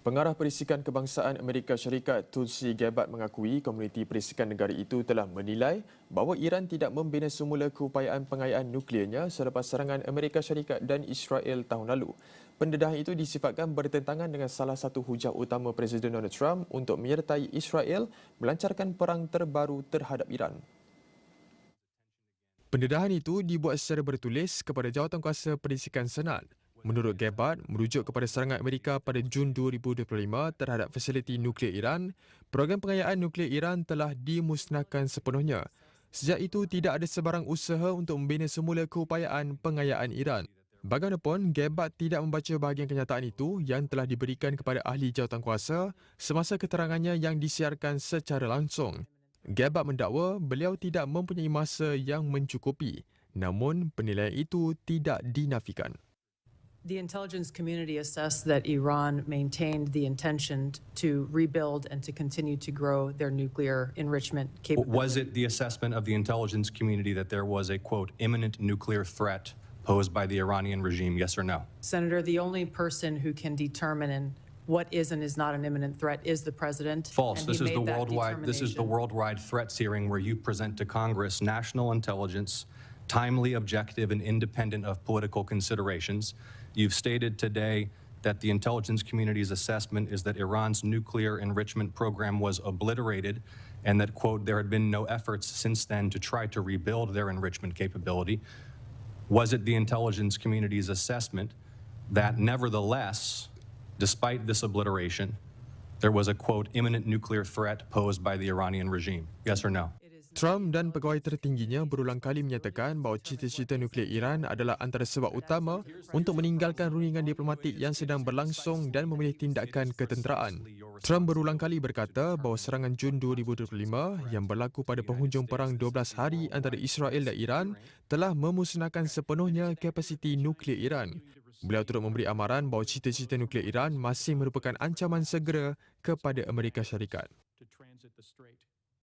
Pengarah Perisikan Kebangsaan Amerika Syarikat Tulsi Gabbard mengakui komuniti perisikan negara itu telah menilai bahawa Iran tidak membina semula keupayaan pengayaan nukliernya selepas serangan Amerika Syarikat dan Israel tahun lalu. Pendedahan itu disifatkan bertentangan dengan salah satu hujah utama Presiden Donald Trump untuk menyertai Israel melancarkan perang terbaru terhadap Iran. Pendedahan itu dibuat secara bertulis kepada Jawatankuasa Perisikan Senat. Menurut Gabbard, merujuk kepada serangan Amerika pada Jun 2025 terhadap fasiliti nuklear Iran, program pengayaan nuklear Iran telah dimusnahkan sepenuhnya. Sejak itu, tidak ada sebarang usaha untuk membina semula keupayaan pengayaan Iran. Bagaimanapun, Gabbard tidak membaca bahagian kenyataan itu yang telah diberikan kepada ahli jawatankuasa semasa keterangannya yang disiarkan secara langsung. Gabbard mendakwa beliau tidak mempunyai masa yang mencukupi, namun penilaian itu tidak dinafikan. The intelligence community assessed that Iran maintained the intention to rebuild and to continue to grow their nuclear enrichment capability. Was it the assessment of the intelligence community that there was a, quote, imminent nuclear threat posed by the Iranian regime, yes or no? Senator, the only person who can determine what is and is not an imminent threat is the president. False. And This is the worldwide threats hearing where you present to Congress national intelligence, timely, objective, and independent of political considerations. You've stated today that the intelligence community's assessment is that Iran's nuclear enrichment program was obliterated and that, quote, there had been no efforts since then to try to rebuild their enrichment capability. Was it the intelligence community's assessment that nevertheless, despite this obliteration, there was a, quote, imminent nuclear threat posed by the Iranian regime? Yes or no? Trump dan pegawai tertingginya berulang kali menyatakan bahawa cita-cita nuklear Iran adalah antara sebab utama untuk meninggalkan rundingan diplomatik yang sedang berlangsung dan memilih tindakan ketenteraan. Trump berulang kali berkata bahawa serangan Jun 2025 yang berlaku pada penghujung perang 12 hari antara Israel dan Iran telah memusnahkan sepenuhnya kapasiti nuklear Iran. Beliau turut memberi amaran bahawa cita-cita nuklear Iran masih merupakan ancaman segera kepada Amerika Syarikat.